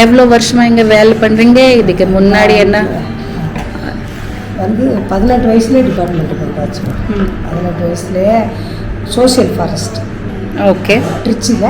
எவ்வளோ வருஷமாக இங்கே வேலை பண்ணுறீங்க? இதுக்கு முன்னாடி என்ன? வந்து 18 வயசுலேயே டிபார்ட்மெண்ட்டுக்கு வந்தாச்சு. 18 வயசுலேயே சோஷியல் ஃபாரஸ்ட் ஓகே திருச்சியில்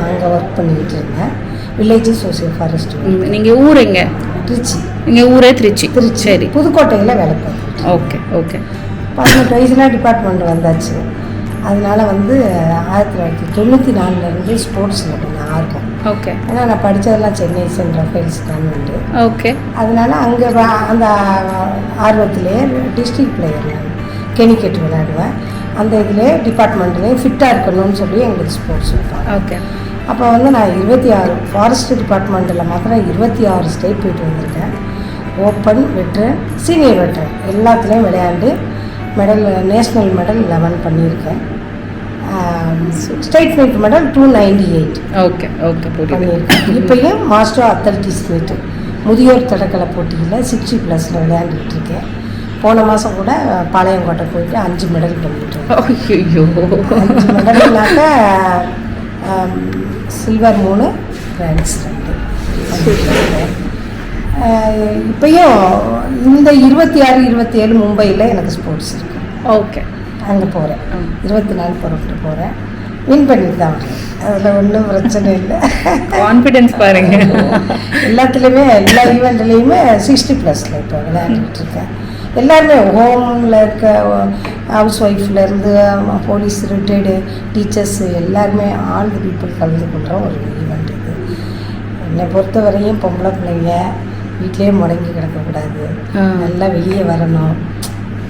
அங்கே ஒர்க் பண்ணிக்கிட்டு இருந்தேன். Village social forest. நீங்கள் ஊர் எங்கே? திருச்சி. நீங்கள் ஊரே திருச்சி? சரி. புதுக்கோட்டையில் வேலை பார்த்தேன். Okay okay. 18 வயசுல டிபார்ட்மெண்ட் வந்தாச்சு. அதனால வந்து 1994 ஸ்போர்ட்ஸில் கொஞ்சம் ஆர்வம். ஓகே. ஏன்னா நான் படித்ததெல்லாம் சென்னை சென்ட் ரஃபேல்ஸ் கான்வென்ட். ஓகே. அதனால அங்கே அந்த ஆர்வத்திலேயே டிஸ்ட்ரிக்ட் பிளேயர் நான் கிரிக்கெட் விளையாடுவேன். அந்த இதுலேயே டிபார்ட்மெண்ட்லேயே ஃபிட்டாக இருக்கணும்னு சொல்லி எங்களுக்கு ஸ்போர்ட்ஸ் வைப்பாங்க. ஓகே. அப்போ வந்து நான் 26 ஃபாரஸ்ட் டிபார்ட்மெண்ட்டில் மாத்திரம் 26 ஸ்டேட் போயிட்டு வந்திருக்கேன். ஓப்பன் வெட்ரன், சீனியர் வெட்ரன் எல்லாத்துலேயும் விளையாண்டு மெடல், நேஷ்னல் மெடல் 11 பண்ணியிருக்கேன். State meet medal 298 okay okay பண்ணியிருக்கேன். இப்போயும் மாஸ்டர் அத்லட்டிக்ஸ் மீட்டு முதியோர் தடகள போட்டியில் 60+ விளையாண்டுட்டு இருக்கேன். போன மாதம் கூட பாளையங்கோட்டை போயிட்டு 5 மெடல் பண்ணிட்டேன். 5 மெடல்னாக்க சில்வர் 3, பிரான்ஸ் 2. இப்போயும் இந்த 26, 27 மும்பையில் எனக்கு ஸ்போர்ட்ஸ் இருக்கு. ஓகே. அங்கே போகிறேன். 24 புறப்பட்டு போகிறேன். வின் பண்ணிட்டு தான் வரேன். அதில் ஒன்றும் பிரச்சனை இல்லை. கான்ஃபிடென்ஸ் பாருங்க. எல்லாத்துலேயுமே எல்லா ஈவெண்ட்லேயுமே 60+ இப்போ விளையாண்டுட்ருக்கேன். எல்லாருமே ஹோமில் இருக்க ஹவுஸ் ஒய்ஃப்லேருந்து போலீஸ், ரிட்டையர்டு டீச்சர்ஸ் எல்லாருமே ஆல் தி பீப்புள் கலந்து கொள்கிற ஒரு ஈவெண்ட் இது. என்னை பொறுத்த வரையும் பொம்பளை பிள்ளைங்க வீட்டிலேயே முடங்கி கிடக்கக்கூடாது, நல்லா வெளியே வரணும்.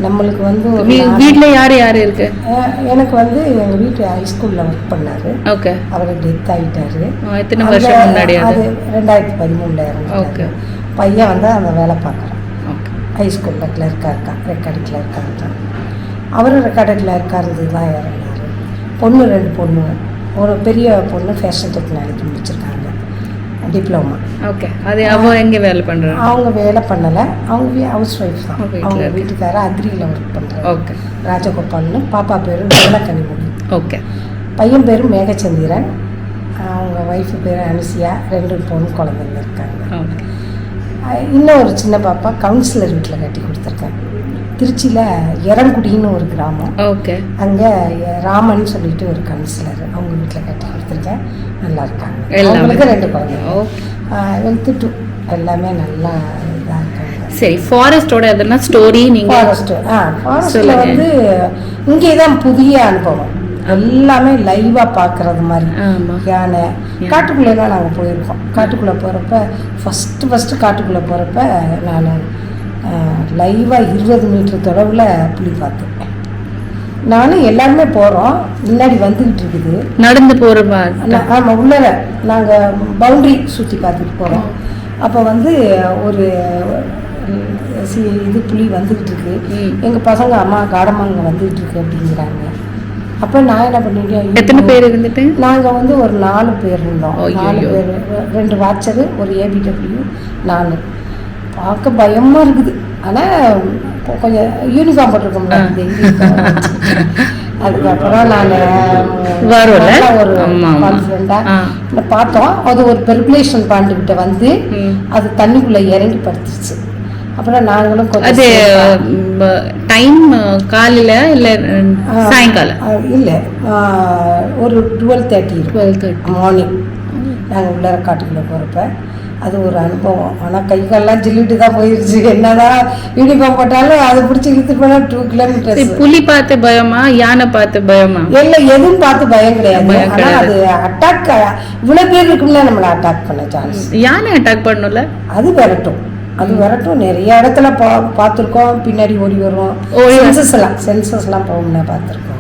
நம்மளுக்கு வந்து வீட்டில் யார் யார் இருக்கு? எனக்கு வந்து எங்கள் வீட்டு ஹைஸ்கூலில் ஒர்க் பண்ணார். ஓகே. அவர் டெத் ஆகிட்டாரு. எத்தனை வருஷம் முன்னாடி? அது 2013 இறந்தாரு. ஓகே. பையன் வந்து அந்த வேலை பார்க்குறான். ஓகே. ஹைஸ்கூலில் கிளர்க்காக இருக்கான், ரெக்கார்டு கிளர்க்காக இருக்கான். அவரும் ரெக்கார்டு கிளர்க்காக இருந்து தான் இறந்தார். பொண்ணு 2 பொண்ணு. ஒரு பெரிய பொண்ணு ஃபேஷன் டெக்னாலஜி முடிச்சிருக்காங்க, டிப்ளமா. ஓகே. அது அவங்க எங்கே வேலை பண்ணுறாங்க? அவங்க வேலை பண்ணலை, அவங்க ஹவுஸ் ஒய்ஃப் தான். அவங்க வீட்டுக்காரர் அக்ரியில் ஒர்க் பண்ணுறாங்க. ஓகே. ராஜகோபால்னு. பாப்பா பேர் வெள்ளக்கனிமொழி. ஓகே. பையன் பேர் மேகச்சந்திரன். அவங்க ஒய்ஃபு பேர் அனுசியா. 2 பொண்ணு குழந்தைங்க இருக்காங்க. ஓகே. இன்னும் ஒரு சின்ன பாப்பா கவுன்சிலர் வீட்டில் கட்டி கொடுத்துருக்கேன். திருச்சியில் எரங்குடின்னு ஒரு கிராமம். ஓகே. அங்கே ராமன் சொல்லிட்டு ஒரு கவுன்சிலர், அவங்க வீட்டில் கட்டி கொடுத்துருக்கேன். நல்லா இருக்காங்க. அவங்களுக்கு 2 குழந்தைங்க. வெல்த்து எல்லாமே நல்லா இதாக இருக்காங்க. சரி, ஃபாரஸ்டோட எதனா ஸ்டோரி? நீங்கள் ஃபாரஸ்ட்டில் வந்து இங்கே தான் புதிய அனுபவம். எல்லாமே லைவாக பார்க்குறது மாதிரி. யானை காட்டுக்குள்ளேலாம் நாங்கள் போயிருக்கோம். காட்டுக்குள்ளே போகிறப்ப ஃபஸ்ட்டு காட்டுக்குள்ளே போகிறப்ப நான் லைவாக 20 மீட்டர் தொலைவில் புலி பார்த்தேன். நானும் எல்லாருமே போகிறோம், முன்னாடி வந்துக்கிட்டு இருக்குது. நடந்து போகிற? ஆமாம், உள்ளர நாங்கள் பவுண்ட்ரி சுற்றி பார்த்துட்டு போகிறோம். அப்போ வந்து ஒரு இது புலி வந்துக்கிட்டு இருக்கு. எங்கள் பசங்க அம்மா காடம்மா வந்துக்கிட்டு இருக்கு அப்படிங்கிறாங்க. அப்போ நான் என்ன பண்ணிட்டேன், எத்தனை பேர் இருந்துட்டு? நாங்கள் வந்து ஒரு 4 பேர் இருந்தோம். 4 பேர், 2 வாட்சரு, ஒரு ஏபிடபிள்யூ, 4. பார்க்க பயமாக இருக்குது. ஆனால் கொஞ்சம் யூனிஃபார்ம் போட்டிருக்கோம்ல, அதுக்கப்புறம் நாங்கள் ஒரு கான்ஃபிடென்ட்டாக பார்த்தோம். அது ஒரு பெர்குலேஷன் பாண்டுக்கிட்ட வந்து அது தண்ணிக்குள்ளே இறங்கி படுத்துருச்சு. அப்புறம் நாங்களும் அது டைம் காலையில் இல்லை சாயங்காலம்? இல்லை, ஒரு 12:30 மார்னிங் நாங்கள் உள்ளார காட்டுக்குள்ளே போகிறப்ப அது ஒரு அனுபவம். ஆனால் கை காலெல்லாம் ஜில்லிட்டு தான் போயிடுச்சு. என்னதான் யூனிஃபார்ம் போட்டாலும் அதை பிடிச்சி இழுத்துட்டு போனால் 2 கிலோமீட்டர். புலி பார்த்து பயமா, யானை பார்த்து பயமா? இல்லை, எதுவும் பார்த்து பயம் கிடையாது. ஆனால் அது அட்டாக் இவ்வளோ பேர் இருக்கும்ல, நம்மளை அட்டாக் பண்ண சான்ஸ். யானை அட்டாக் பண்ணல, அது விரட்டும். நிறைய இடத்துல பார்த்துருக்கோம். பின்னாடி ஓடி வருவோம். சென்சஸ்லாம் போகணும்னா பார்த்துருக்கோம்.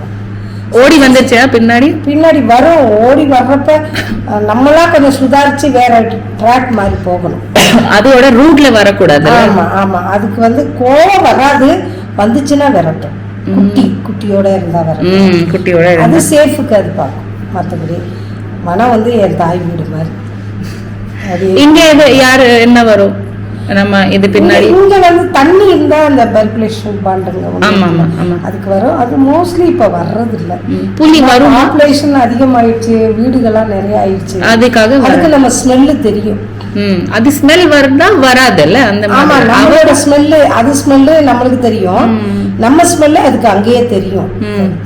ஓடி வந்துச்சா? பின்னாடி வரும். ஓடி வர்றப்ப நம்மளாம் கொஞ்சம் சுதாரிச்சு வேற ட்ராக் மாதிரி போகணும். அதோட ரூட்ல வரக்கூடாது. ஆமாம். அதுக்கு வந்து கோவம் வராது, வந்துச்சுன்னா விரட்டும். குட்டியோட இருந்தா வரட்டும். குட்டியோட அது சேஃபுக்கு அது பார்க்கும். மற்றபடி மனம் வந்து என் தாய் வீடு மாதிரி. அது இங்கே யாரு என்ன வரும்? நம்ம இது பின்னாடி இங்க வந்து தண்ணி இருந்தா அந்த பர்குலேஷன் பண்றங்க ஆமா ஆமா ஆமா அதுக்கு வரும். அது மோஸ்ட்லி இப்ப வர்றது இல்ல. புலி வரும். பாப்புலேஷன் அதிகமாயிடுச்சு, வீடுகள்லாம் நிறைய ஆயிடுச்சு. அதுக்கு நம்ம ஸ்மெல்லு தெரியும். அது ஸ்மெல் வருதா வராதுல்ல அந்த ஆமா, நம்மளோட ஸ்மெல்லு அது ஸ்மெல்லு நம்மளுக்கு தெரியும். நம்ம ஸ்மெல்லு அதுக்கு அங்கேயே தெரியும்.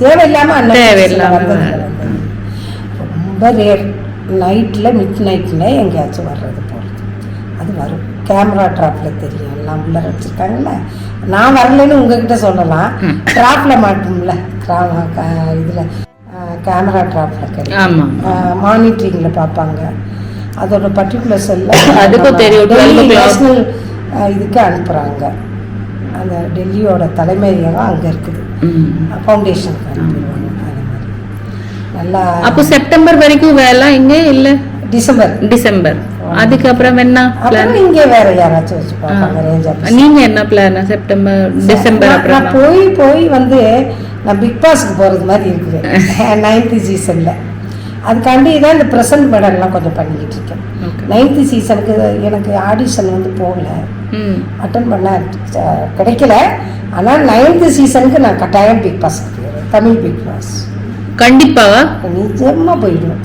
தேவையில்லாம ரொம்ப ரேர். நைட்ல மிட் நைட்ல எங்கேயாச்சும் வர்றது போறது அது வரும். கேமரா டிராப்ல தெரியும். எல்லாம் உள்ள வச்சிருக்காங்கல்ல. நான் வரலன்னு உங்ககிட்ட சொல்லலாம். டிராப்ல மாட்டோம்ல, இதுல கேமரா டிராப்ல மானிட்டரிங்ல பார்ப்பாங்க. அதோட பர்டிகுலர் செல்ல அதுக்கும் தெரியும். நேஷனல் இதுக்கு அனுப்புறாங்க. அந்த டெல்லியோட தலைமையகம் அங்க இருக்குது. ஃபவுண்டேஷனுக்கு அனுப்பிடுவாங்க. நல்லா. அப்போ செப்டம்பர் வரைக்கும் வேலை இங்க இல்ல? டிசம்பர் அதுக்கப்புறம் என்ன பிளான்? இங்க வேற யாராச்சும் வச்சு பார்ப்பாங்க ரேஞ்ச் ஆபீஸ். நீங்க என்ன பிளான்? செப்டம்பர் டிசம்பர் அப்புறம் போய் வந்து நான் பிக் பாஸ்க்கு போறது மாதிரி இருக்குது 9th சீசன்ல. அதுக்காண்டி தான் இந்த ப்ரெசன்ட் மெடல்லாம் கொஞ்சம் பண்ணிக்கிட்டு இருக்கேன். 9th சீசனுக்கு எனக்கு ஆடிஷன் வந்து போகல, அட்டன் பண்ண கிடைக்கல. ஆனால் 9th சீசனுக்கு நான் கட்டாயம் பிக் பாஸ்க்கு போயிடுவேன். தமிழ் பிக் பாஸ் கண்டிப்பாவா? நிஜமா போயிடுவேன்.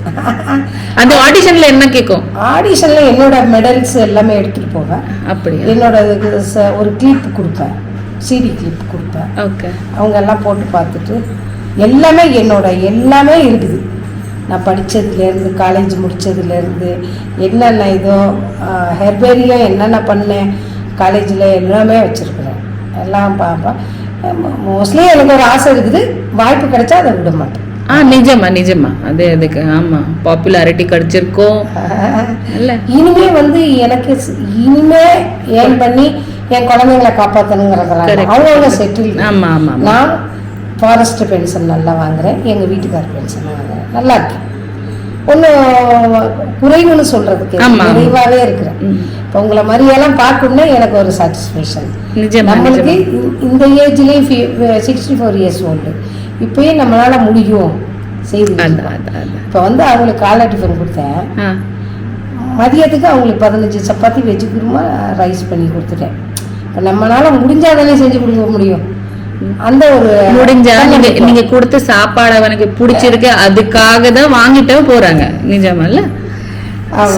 அந்த ஆடிஷன்ல என்ன கேட்கும்? ஆடிஷன்ல என்னோட மெடல்ஸ் எல்லாமே எடுத்துட்டு போவேன். அப்படி என்னோட ஒரு கிளிப் கொடுப்பேன், சிடி கிளிப் கொடுப்பேன். அவங்க எல்லாம் போட்டு பார்த்துட்டு எல்லாமே என்னோட எல்லாமே இருக்குது. நான் படித்ததுலேருந்து, காலேஜ் முடித்ததுலேருந்து, என்னென்ன இதோ ஹெர்பேரியம் என்னென்ன பண்ணேன் காலேஜில் எல்லாமே வச்சுருக்குறேன். எல்லாம் பார்ப்பேன். மோஸ்ட்லி எனக்கு ஒரு ஆசை இருக்குது, வாய்ப்பு கிடைச்சா அதை விட மாட்டேன். நிஜமா அது அதுக்கு ஆமா பாப்புலாரிட்டி கிடைச்சிருக்கோம். இனிமே வந்து எனக்கு இனிமே ஏன் பண்ணி என் குழந்தைங்களை காப்பாற்றணுங்கிறதெல்லாம் அவங்க செட்டில். நான் ஃபாரஸ்ட் பென்ஷன் நல்லா வாங்குறேன், எங்கள் வீட்டுக்கார் பென்ஷன் வாங்குறேன், நல்லா இருக்கேன். ஒன்றும் குறைவுன்னு சொல்றதுக்கு நிறைவாகவே இருக்கிறேன். இப்போ உங்களை மாதிரியெல்லாம் பார்க்கணுன்னா எனக்கு ஒரு சாட்டிஸ்ஃபேக்ஷன். நம்மளுக்கு இந்த ஏஜ்லேயும் 64 இயர்ஸ் ஓல்டு, இப்போயே நம்மளால முடியும் செய்து. இப்போ வந்து அவங்களுக்கு காலை டிஃபன் கொடுத்தேன், மதியத்துக்கு அவங்களுக்கு 15 சப்பாத்தி வெஜ்ஜு குருமா ரைஸ் பண்ணி கொடுத்துட்டேன். இப்போ நம்மளால முடிஞ்சாதானே செஞ்சு கொடுக்க முடியும். அந்த ஒரு முடிஞ்சா நீங்க கொடுத்த சாப்பாடு அவனுக்கு பிடிச்சிருக்கு, அதுக்காக தான் வாங்கிட்டே போறாங்க. நிஜமா இல்ல?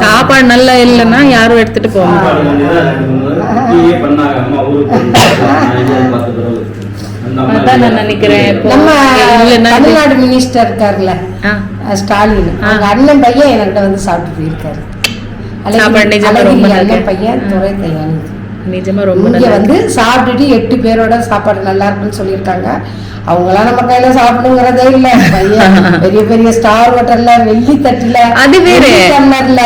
சாப்பாடு நல்லா இல்லைன்னா யாரும் எடுத்துட்டு போவாங்க. அதான் நான் நினைக்கிறேன். நம்ம தமிழ்நாடு மினிஸ்டர் இருக்காருல்ல ஸ்டாலின், அவங்க அண்ணன் பையன் என்கிட்ட வந்து சாப்பிட்டு போயிருக்காரு. அண்ணன் பையன் துறை கையானு நிஜமா ரொம்ப இங்க வந்து சாப்பிட்டுட்டு 8 பேரோட சாப்பாடு நல்லா இருக்குன்னு சொல்லியிருக்காங்க. அவங்களாம் நம்ம கையில சாப்பிடுங்கிறதே இல்ல. பெரிய பெரிய ஸ்டார் ஹோட்டல்ல, வெள்ளி தட்டுல, அது வேற டம்ளர்ல,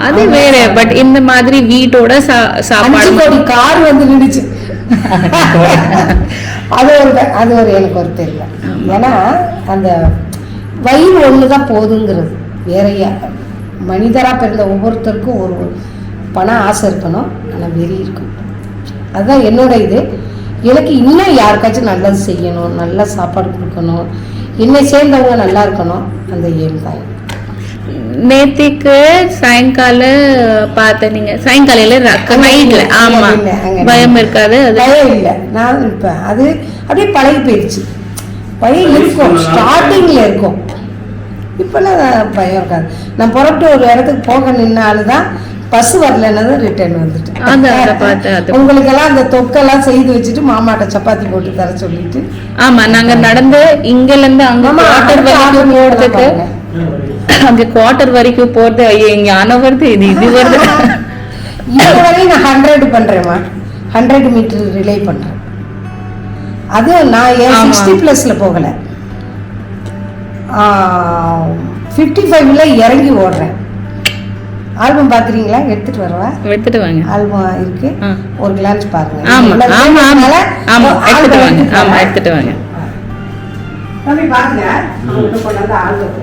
அது வேற. பட் இந்த மாதிரி வீட்டோட சாப்பாடு கார் வந்து நின்றுச்சு. அது ஒரு எனக்கு ஒரு தெரியல. ஏன்னா அந்த வயிறு ஒண்ணுதான் போதுங்கிறது. வேற மனிதரா பிறந்த ஒவ்வொருத்தருக்கும் ஒரு பண ஆசை இருக்கணும், ஆனால் வெறி இருக்கும். அதுதான் என்னோட இது. எனக்கு இன்னும் யாருக்காச்சும் நல்லது செய்யணும், நல்ல சாப்பாடு கொடுக்கணும், என்னை சேர்ந்தவங்க நல்லா இருக்கணும், அந்த ஏம் தான். நேத்திக்கு சாயங்கால பார்த்த நீங்க சாயங்காலையில நைட்ல ஆமா பயம் இருக்காது? பயம் இல்லை, நான் இருப்பேன். அது அப்படியே பழகி போயிடுச்சு. பயம் இருக்கும், ஸ்டார்டிங்ல இருக்கும். இப்பெல்லாம் பயம் இருக்காது. நான் புறப்பட்டு ஒரு இடத்துக்கு போக நின்னால்தான் பஸ் வரலன்னு ரிட்டர்ன் வந்துட்டு. உங்களுக்கு எல்லாம் அந்த தொக்கெல்லாம் செய்து வச்சுட்டு மாமாட்ட சப்பாத்தி போட்டு தர சொல்லிட்டு. ஆமா, நாங்க நடந்து இங்கல இருந்து அங்க குவார்டர் வரைக்கும் போறதுக்கு, அங்க குவார்டர் வரைக்கும் போறது இங்க ஆன வருது, இது வருது. இதுவரையும் நான் 100 பண்றேம்மா, 100 மீட்டர் ரிலே பண்றேன். அது நான் 60+ போகல, 55ல இறங்கி ஓடுறேன். ஆல்பம் பாக்குறீங்களா? எடுத்துட்டு வரவா? எடுத்துட்டு வாங்க. ஆல்பம் இருக்கு, ஒரு கிளான்ஸ் பாருங்க. ஆமா ஆமா ஆமா, எடுத்துட்டு வாங்க. ஆமா, எடுத்துட்டு வாங்க. பாருங்க, ஆல்பம்